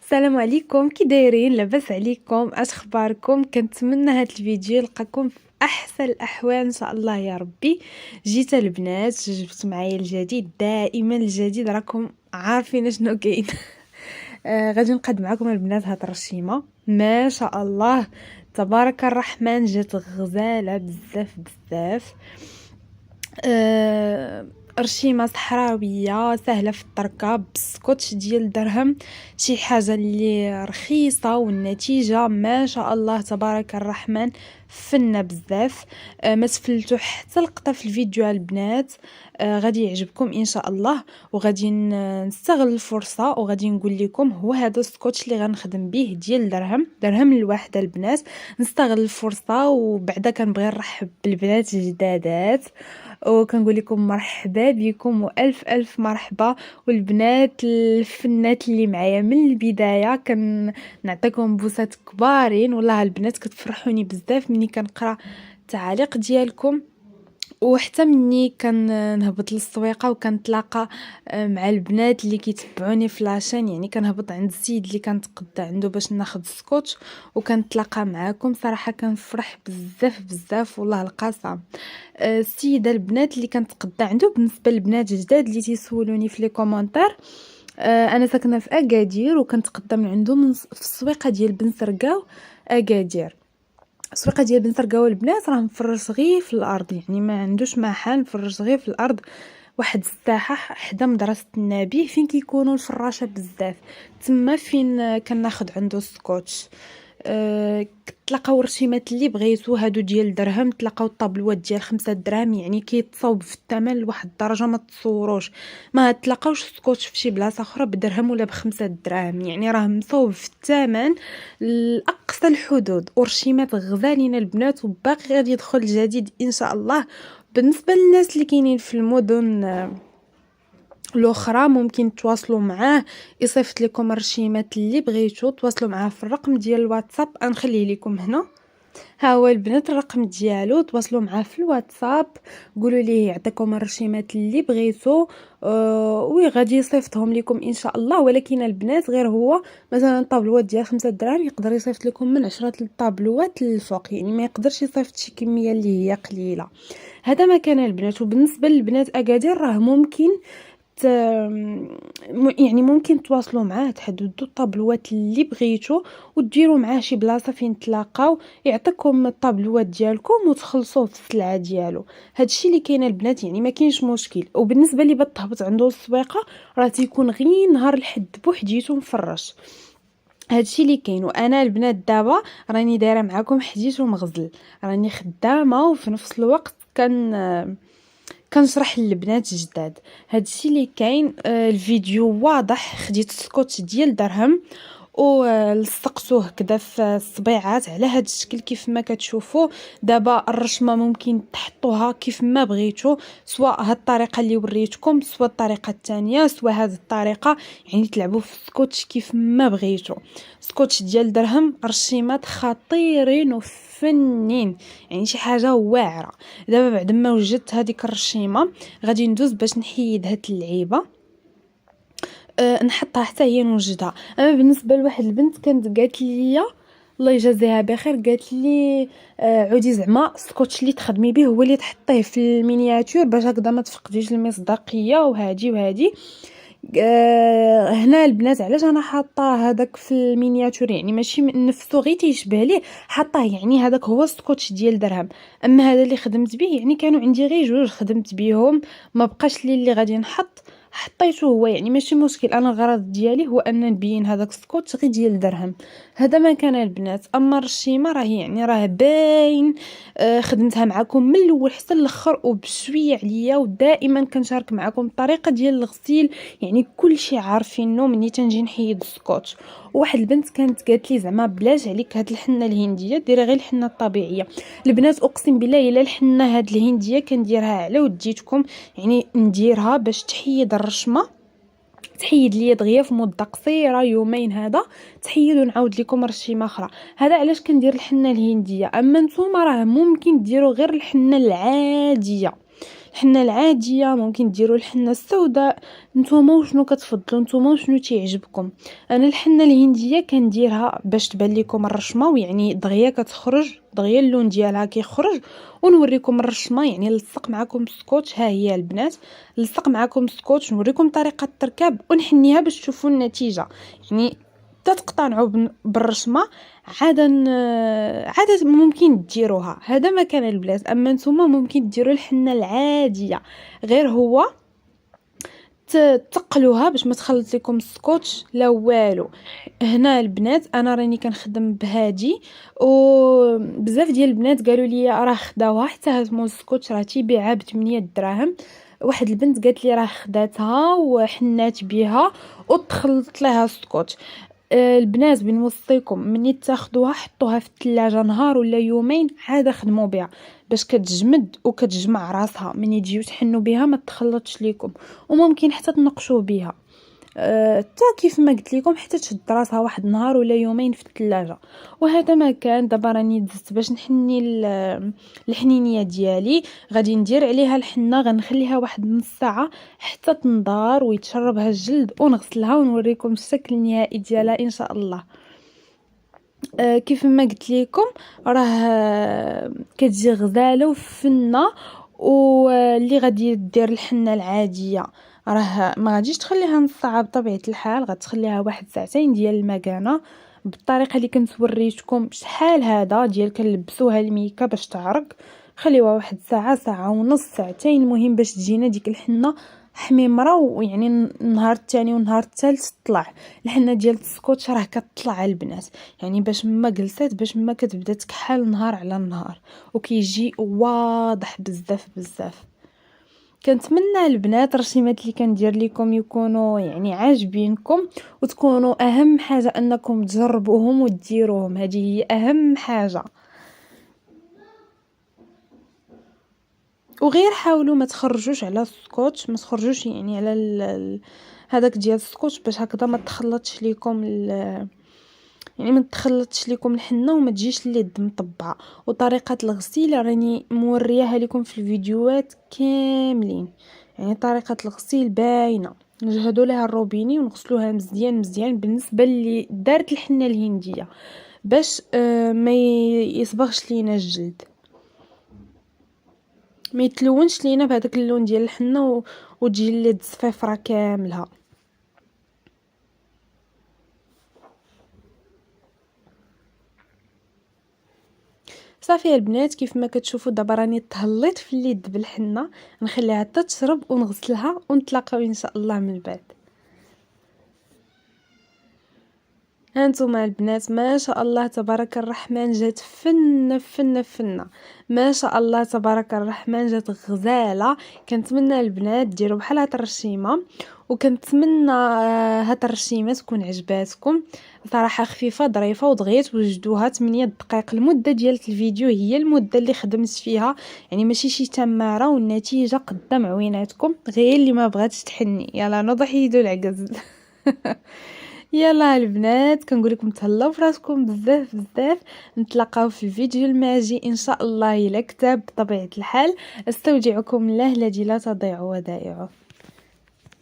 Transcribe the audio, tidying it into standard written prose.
السلام عليكم، كي دايرين؟ لاباس عليكم؟ اش اخباركم؟ كنتمنى هذا الفيديو يلقاكم في احسن الاحوال ان شاء الله يا ربي. جيت البنات، جبت معايا الجديد، دائما الجديد راكم عارفين شنو كاين. غادي نقد معكم البنات هاد الرشيمه، ما شاء الله تبارك الرحمن، جات غزاله بزاف بزاف. آه، رشيمه صحراويه سهله في التركه، بسكوتش ديال درهم، شي حاجه اللي رخيصه والنتيجه ما شاء الله تبارك الرحمن فنه بزاف. ما تفلتوا حتى لقطه في الفيديو البنات. غادي يعجبكم ان شاء الله، وغادي نستغل الفرصه وغادي نقول لكم هو هذا السكوتش اللي غنخدم به ديال درهم الواحده البنات. نستغل الفرصه وبعدا كنبغي نرحب بالبنات الجدادات، وكنقول لكم مرحبا بكم والف الف مرحبا. والبنات الفنات اللي معايا من البدايه كنعطيكم بوسات كبارين، والله البنات كتفرحوني بزاف ملي كنقرا التعاليق ديالكم، وحتى مني كنهبط للسويقه وكنتلاقى مع البنات اللي كيتبعوني في لاشين. يعني كنهبط عند السيد اللي كنتقدى عنده باش ناخذ سكوتش وكنتلاقى معاكم، صراحه كنفرح بزاف بزاف والله القسم. السيده البنات اللي كنتقدى عنده، بالنسبه للبنات الجداد اللي تيسولوني في لي كومونتير، انا ساكنه في اكادير وكنتقدى من عنده في السويقه ديال بن سرقاو اكادير. السويقه ديال بن سرقاو البنات راه مفرش غير في الارض، يعني ما عندوش محل، مفرش غير في الارض. واحد الساحه حدا مدرسه النبي فين كيكونوا الفراشه بزاف، تما فين كناخد عنده السكوتش. تلقاو الرشيمات اللي بغيتو هادو ديال درهم، تلقاو الطابلوات ديال 5 دراهم، يعني كيتصاوب في الثمن لواحد الدرجه ما تصوروش. ما تلقاوش سكوتش في شي بلاصه اخرى بدرهم ولا ب5 دراهم، يعني راه مصوب في الثمن لاقصى الحدود. ورشيمات غزالين البنات، وباقي غادي يدخل جديد ان شاء الله. بالنسبه للناس اللي كاينين في المدن الاخرى ممكن تواصلوا معاه، يصيفط لكم الرشيمات اللي بغيتو. تواصلوا معاه في الرقم ديال الواتساب، غنخليه لكم هنا. ها هو البنات الرقم ديالو، تواصلوا معاه في الواتساب، قولوا ليه يعطيكم الرشيمات اللي بغيتو. وغادي يصيفطهم لكم ان شاء الله. ولكن البنات غير هو مثلا طابلوات ديال 5 دراهم يقدر يصيفط لكم من 10 الطابلوات للفوق، يعني ما يقدرش يصيفط شي كميه اللي هي قليله. هذا ما كان البنات. وبالنسبه للبنات اكادير راه ممكن يعني ممكن تواصلوا معاه، تحددوا الطابلوات اللي بغيتو وديروا معاه شي بلاصه فين تلاقاو، يعطيكم الطابلوات ديالكم وتخلصوه في السلعه ديالو. هادشي اللي كاين البنات، يعني ما كاينش مشكل. وبالنسبه لي بتهبط عنده السويقه راه تيكون غير نهار الحد بوحديتو مفرش. هادشي اللي كاين. وانا البنات دابا راني دايره معكم حديث ومغزل، راني خدامه وفي نفس الوقت كنشرح للبنات الجداد. هادشي اللي كاين. الفيديو واضح، خديت سكوتش ديال درهم ولصقتوه كذا في الصبيعات على هاد الشكل كيف ما كتشوفوا. دابا الرشمه ممكن تحطوها كيف ما بغيتو، سواء هاد الطريقه اللي وريتكم، سواء الطريقه الثانيه، سواء هاد الطريقه، يعني تلعبوا في السكوتش كيف ما بغيتو. سكوتش ديال درهم، رشيمات خطيرين وفنين، يعني شي حاجه واعره. دابا بعد ما وجدت هذيك الرشيمه غادي ندوز باش نحيد هاد اللعيبه، نحطها حتى هي نوجدها. اما بالنسبه لواحد البنت كانت قالت لي الله يجازيها بخير، قالت لي عودي زعما السكوتش اللي تخدمي به هو اللي تحطيه في المينياتور باش هكذا ما تفقديش المصداقيه وهادي. هنا البنات علاش انا حاطه هذاك في المينياتور، يعني ماشي من نفسه غير تيشبه ليه، حاطه يعني هذاك هو السكوتش ديال درهم. اما هذا اللي خدمت به، يعني كانوا عندي غير جوج خدمت بهم، ما بقاش لي اللي غادي نحط، حطيته هو. يعني ماشي مشكل، انا الغرض ديالي هو ان نبين هذاك السكوتش غير ديال درهم. هذا ما كان البنات. اما الرشيمه راه باين. خدمتها معكم من الاول حتى الاخر وبشويه عليا، ودائما كنشارك معكم الطريقه ديال الغسيل، يعني كل شيء عارفينه مني تنجي نحيد السكوتش. وواحد البنت كانت قالت لي زعما بلاش عليك هاد الحنه الهنديه، ديري غير الحنه الطبيعيه. البنات اقسم بالله الا الحنه هاد الهنديه كنديرها على وديتكم، يعني نديرها باش تحيد الرشمه، تحيد لي دغيا في مده قصيره يومين، هذا تحيد ونعاود لكم رشيمه اخرى. هذا علاش كندير الحنه الهنديه. اما نتوما راه ممكن ديروا غير الحنه العاديه، الحنه العاديه، ممكن ديروا الحنه السوداء. نتوما وشنو كتفضلوا، نتوما وشنو تيعجبكم. انا الحنه الهنديه كنديرها باش تبان لكم الرشمه، ويعني دغيا كتخرج دغيا اللون ديالها كيخرج. ونوريكم الرشمه، يعني نلصق معكم سكوتش. ها هي البنات، نلصق معكم سكوتش نوريكم طريقه التركاب ونحنيها باش تشوفوا النتيجه. يعني تتقتنعوا بالرشمه عاده ممكن ديروها، هذا مكان البلاص. اما نتوما ممكن ديروا الحنه العاديه، غير هو تقلوها باش ما تخلط لكم السكوتش لا والو. هنا البنات انا راني كنخدم بهادي، وبزاف ديال البنات قالوا لي راه خداوها حتى هزموا السكوتش راه تيبيعها ب8 دراهم. واحد البنت قالت لي راه خداتها وحنات بها وتخلط لها السكوتش. البنات بنوصيكم مني تاخدوها حطوها في الثلاجه نهار ولا يومين عاد خدموا بها باش كتجمد وكتجمع راسها من تجيو تحنوا بها ما تخلطش ليكم. وممكن حتى تنقشوا بها حتى كيف ما قلت لكم حتى تشد راسها واحد نهار ولا يومين في الثلاجه. وهذا ما كان. دابا راني دزت باش نحني الحنينيه ديالي، غادي ندير عليها الحنه، غنخليها واحد نص ساعه حتى تنضار ويتشربها الجلد ونغسلها ونوريكم الشكل النهائي ديالها ان شاء الله. كيف ما قلت لكم راه كتجي غزاله وفنه. واللي غادي دير الحنه العاديه راه ما غاديش تخليها نص ساعه بطبيعه الحال، غتخليها واحد ساعتين ديال المكانه بالطريقه اللي كنت وريتكم. شحال هذا ديال كنلبسوها الميكا باش تعرق، خليوها واحد ساعه، ساعه ونص، ساعتين، المهم باش تجينا ديك الحنه حميمره. ويعني النهار الثاني والنهار الثالث تطلع الحنه ديال السكوتش راه كتطلع البنات، يعني باش ما جلسات باش ما كتبدا تكحل نهار على نهار وكيجي واضح بزاف بزاف. كنتمنى البنات الرسيمات اللي كندير لكم يكونوا يعني عاجبينكم، وتكونوا اهم حاجه انكم تجربوهم وديروهم، هذه هي اهم حاجه. وغير حاولوا ما تخرجوش على السكوتش، ما تخرجوش يعني على هذاك ديال السكوتش باش هكذا ما تخلطش لكم يعني ما تخلطش لكم الحنه وما تجيش اليد مطبعه. وطريقه الغسيل راني مورياها لكم في الفيديوهات كاملين، يعني طريقه الغسيل باينه. نجهدوا لها الروبيني ونغسلوها مزيان مزيان بالنسبه اللي دارت الحنه الهنديه باش ما يصبغش لينا الجلد، ما يتلونش لينا بهذاك اللون ديال الحنه وتجي اليد صفيفره كاملها. صافي البنات، كيف ما كتشوفوا دابا راني تهليت في اليد بالحنه، نخليها حتى تشرب ونغسلها ونتلاقاو ان شاء الله من بعد. هانتوما البنات ما شاء الله تبارك الرحمن جات فنه فنه فنه، ما شاء الله تبارك الرحمن جات غزاله. كنتمنى البنات ديروا بحال هاد الرشيمه، وكنتمنى هاد الرشيمه تكون عجباتكم. صراحه خفيفه ظريفه ودغيا توجدوها 8 دقائق. المده ديال الفيديو هي المده اللي خدمت فيها، يعني ماشي شي تماره، والنتيجه قدام عويناتكم. غير اللي ما بغاتش تحني يلا نوضح يدو العجز. يلا البنات كنقول لكم تهلاو فراسكم بزاف بزاف. نتلاقاو في الفيديو الماجي ان شاء الله الى كتاب بطبيعه الحال. استودعكم الله الذي لا تضيع ودائعه.